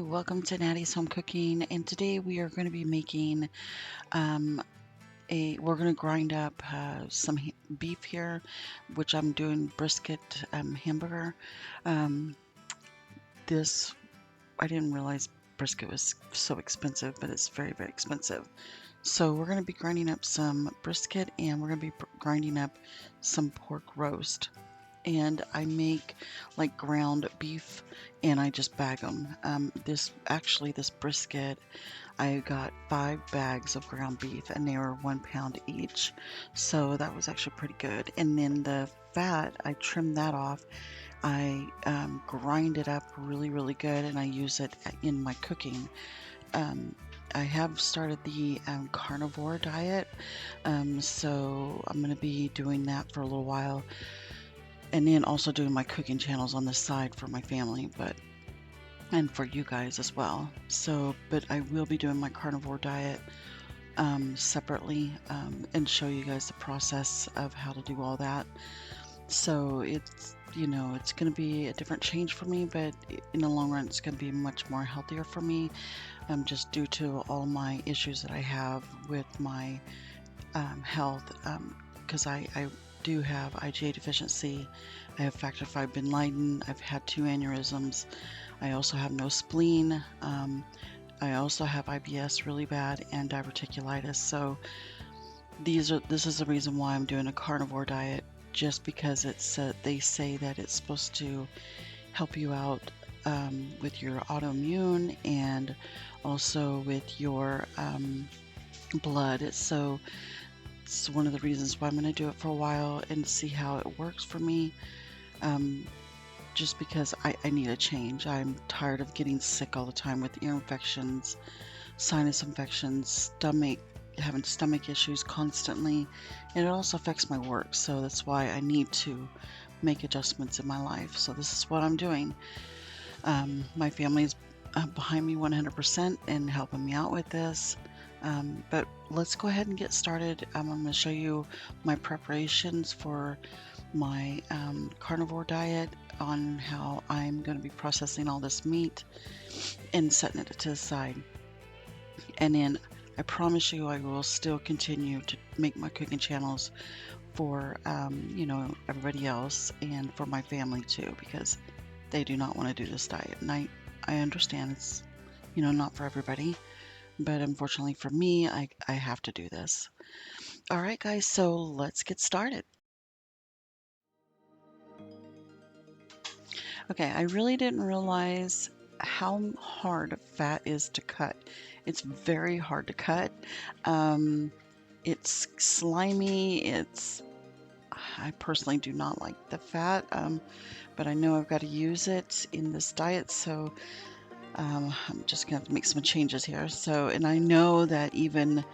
welcome to Natty's Home Cooking, and today we are going to be making um, we're going to grind up some beef here, which I'm doing brisket hamburger. Um, this, I didn't realize brisket was so expensive, but it's very, very expensive. So we're going to be grinding up some brisket, and we're going to be grinding up some pork roast. And I make like ground beef and I just bag them. This brisket, I got 5 bags of ground beef and they were 1 pound each. So that was actually pretty good. And then the fat, I trimmed that off. I grind it up really, really good and I use it in my cooking. Um, I have started the carnivore diet, so I'm going to be doing that for a little while, and then also doing my cooking channels on the side for my family, and for you guys as well. So, but I will be doing my carnivore diet separately, and show you guys the process of how to do all that. So it's going to be a different change for me, but in the long run, it's going to be much more healthier for me, just due to all my issues that I have with my health, because I do have IgA deficiency. I have factor V bin Laden. I've had 2 aneurysms. I also have no spleen. I also have IBS really bad and diverticulitis. So this is the reason why I'm doing a carnivore diet, just because they say that it's supposed to help you out with your autoimmune and also with your blood. So it's one of the reasons why I'm going to do it for a while and see how it works for me. Just because I need a change. I'm tired of getting sick all the time with ear infections, sinus infections, having stomach issues constantly, and it also affects my work. So that's why I need to make adjustments in my life. So this is what I'm doing. My family is behind me 100% and helping me out with this. But let's go ahead and get started. I'm going to show you my preparations for my carnivore diet, on how I'm going to be processing all this meat and setting it to the side. And then I promise you I will still continue to make my cooking channels for everybody else and for my family too, because they do not want to do this diet. And I understand it's not for everybody, but unfortunately for me, I have to do this. All right, guys, so let's get started. Okay, I really didn't realize how hard fat is to cut. It's very hard to cut. It's slimy. I personally do not like the fat, but I know I've got to use it in this diet, so I'm just gonna have to make some changes here. So, and I know that even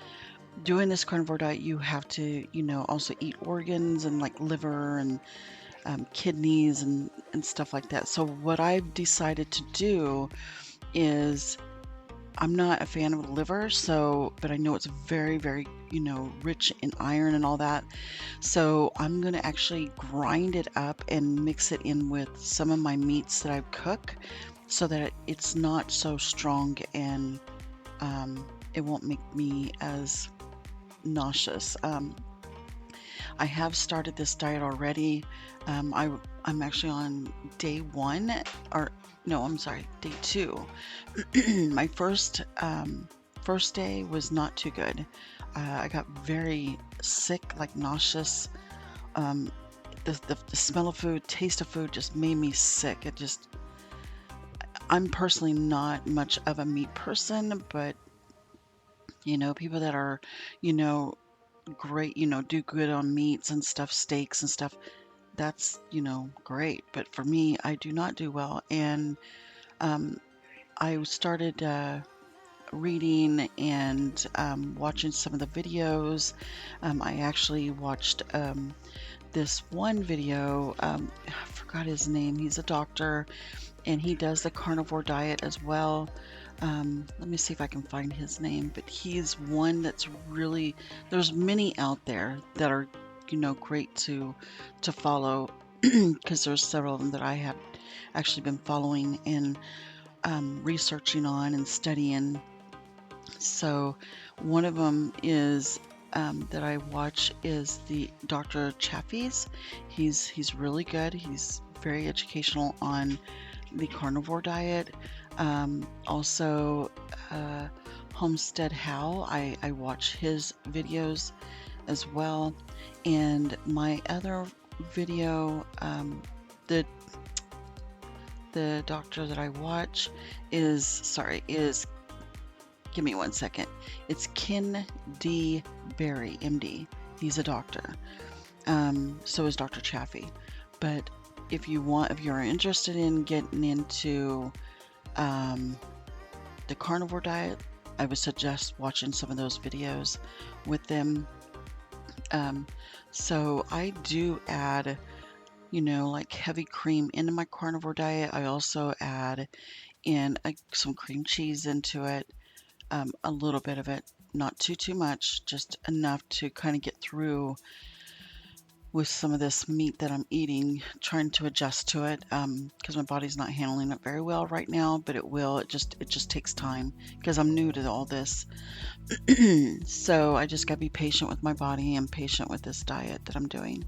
doing this carnivore diet, you have to, also eat organs and like liver and kidneys and stuff like that. So what I've decided to do is, I'm not a fan of the liver, but I know it's very, very, rich in iron and all that. So I'm going to actually grind it up and mix it in with some of my meats that I cook, so that it's not so strong, and it won't make me as nauseous. I have started this diet already. I'm actually on day 1, or no, I'm sorry, day 2. My first day was not too good. I got very sick, like nauseous. Um, the smell of food, taste of food just made me sick. I'm personally not much of a meat person, but people that are, you know, great, do good on meats and stuff, steaks and stuff, that's, great. But for me, I do not do well. And I started reading and watching some of the videos. I actually watched this one video. I forgot his name. He's a doctor and he does the carnivore diet as well. Let me see if I can find his name, but he's one that's really, there's many out there that are, great to follow, because there's several of them that I have actually been following. And researching on and studying. So one of them is that I watch is the Dr. Chaffee's. He's really good. He's very educational on the carnivore diet. Also, Homestead Hal. I watch his videos as well. And my other video, the the doctor that I watch is give me one second. It's Ken D. Berry, MD. He's a doctor. So is Dr. Chaffee. But if you're interested in getting into the carnivore diet, I would suggest watching some of those videos with them. So I do add, like heavy cream into my carnivore diet. I also add in some cream cheese into it, a little bit of it, not too much, just enough to kind of get through with some of this meat that I'm eating, trying to adjust to it, because my body's not handling it very well right now, but it will. It just takes time because I'm new to all this. So I just got to be patient with my body and patient with this diet that I'm doing.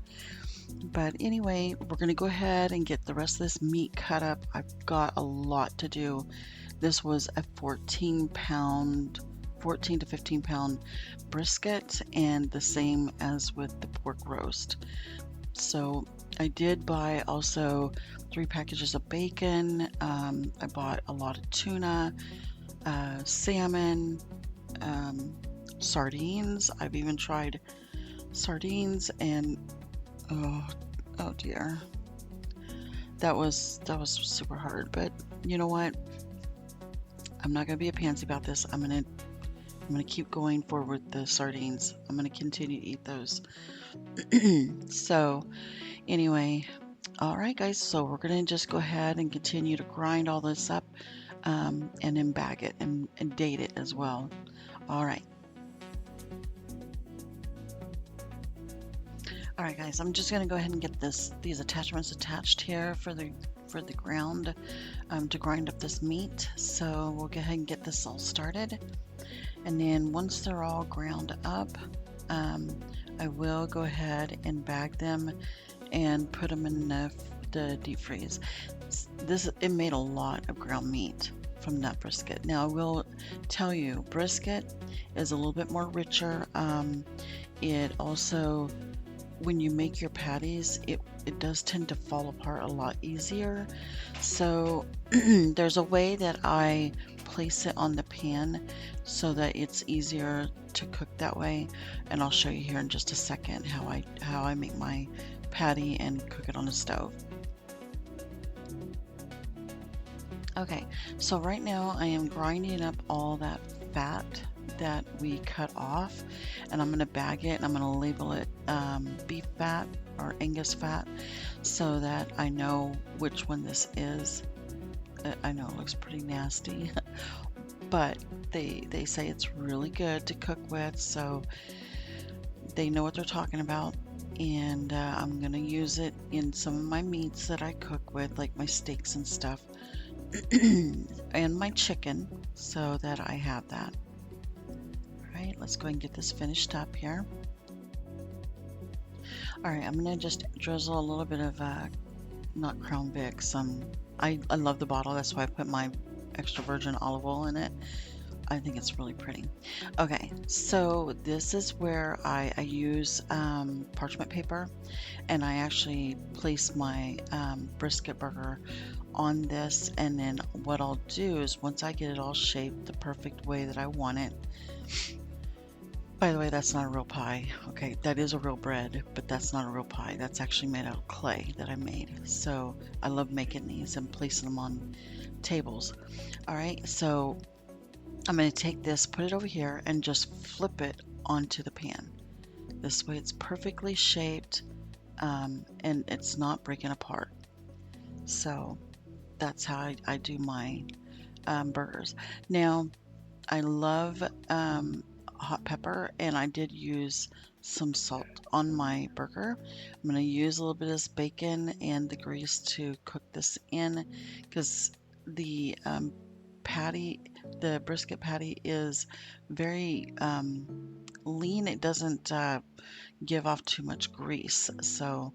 But anyway, we're going to go ahead and get the rest of this meat cut up. I've got a lot to do. This was a 14 to 15 pound brisket, and the same as with the pork roast. So I did buy also 3 packages of bacon. I bought a lot of tuna, salmon, sardines. I've even tried sardines, and oh dear, that was super hard. But you know what? I'm not gonna be a pansy about this. I'm gonna keep going forward with the sardines. I'm gonna continue to eat those. So anyway, all right, guys. So we're gonna just go ahead and continue to grind all this up, and then bag it and date it as well. All right. All right, guys. I'm just gonna go ahead and get these attachments attached here for the ground, to grind up this meat. So we'll go ahead and get this all started. And then once they're all ground up, I will go ahead and bag them and put them in the deep freeze. It made a lot of ground meat from that brisket. Now I will tell you, brisket is a little bit more richer. It also, when you make your patties, it does tend to fall apart a lot easier. So there's a way that I place it on the pan so that it's easier to cook that way, and I'll show you here in just a second how I make my patty and cook it on the stove. Okay, so right now I am grinding up all that fat that we cut off, and I'm going to bag it, and I'm going to label it beef fat or Angus fat so that I know which one this is. I know it looks pretty nasty, but they say it's really good to cook with, so they know what they're talking about. And I'm going to use it in some of my meats that I cook with, like my steaks and stuff, and my chicken, so that I have that. All right, let's go and get this finished up here. All right, I'm going to just drizzle a little bit of not Crown Vic, I love the bottle, that's why I put my extra virgin olive oil in it. I think it's really pretty. Okay, so this is where I use parchment paper, and I actually place my brisket burger on this, and then what I'll do is once I get it all shaped the perfect way that I want it. By the way, that's not a real pie. Okay, that is a real bread, but that's not a real pie. That's actually made out of clay that I made. So I love making these and placing them on tables. All right, so I'm going to take this, put it over here, and just flip it onto the pan. This way it's perfectly shaped, and it's not breaking apart. So that's how I do my burgers. Now, I love hot pepper, and I did use some salt on my burger. I'm going to use a little bit of this bacon and the grease to cook this in, because the patty, the brisket patty is very lean. It doesn't give off too much grease. So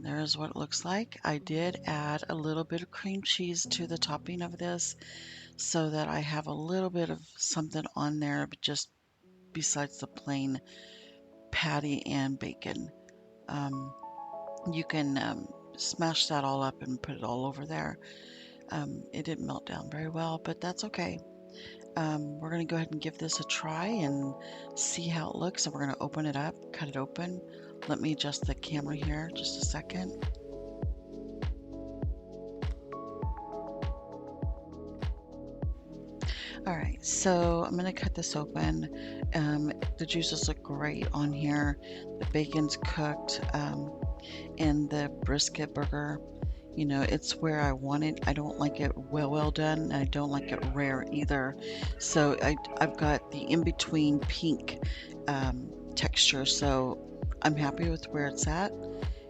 there's what it looks like. I did add a little bit of cream cheese to the topping of this so that I have a little bit of something on there, but just besides the plain patty and bacon. Um, you can smash that all up and put it all over there. It didn't melt down very well, but that's okay. We're going to go ahead and give this a try and see how it looks. And we're going to open it up, cut it open. Let me adjust the camera here just a second. All right, so I'm going to cut this open. The juices look great on here. The bacon's cooked, and the brisket burger, you know, it's where I want it. I don't like it well done, and I don't like it rare either. So I've got the in-between pink texture, so I'm happy with where it's at.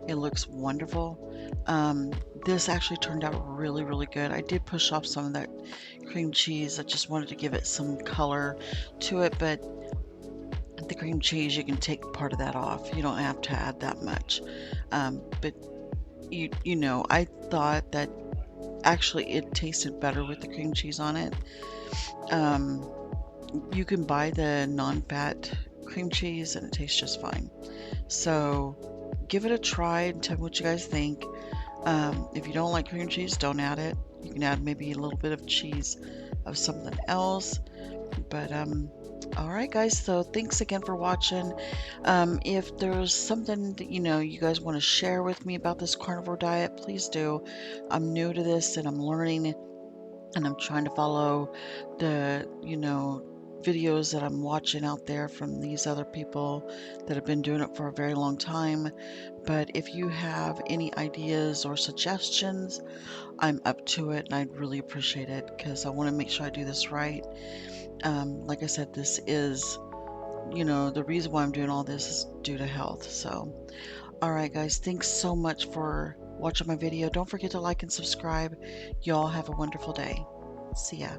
It looks wonderful. This actually turned out really, really good. I did push off some of that cream cheese. I just wanted to give it some color to it, but the cream cheese, you can take part of that off. You don't have to add that much. But you know, I thought that actually it tasted better with the cream cheese on it. You can buy the non-fat cream cheese and it tastes just fine. So give it a try and tell me what you guys think. If you don't like cream cheese, don't add it. You can add maybe a little bit of cheese of something else. But all right, guys. So thanks again for watching. If there's something that you guys want to share with me about this carnivore diet, please do. I'm new to this and I'm learning, and I'm trying to follow the videos that I'm watching out there from these other people that have been doing it for a very long time. But if you have any ideas or suggestions, I'm up to it and I'd really appreciate it because I want to make sure I do this right. Like I said, this is, the reason why I'm doing all this is due to health. So, all right, guys, thanks so much for watching my video. Don't forget to like and subscribe. Y'all have a wonderful day. See ya.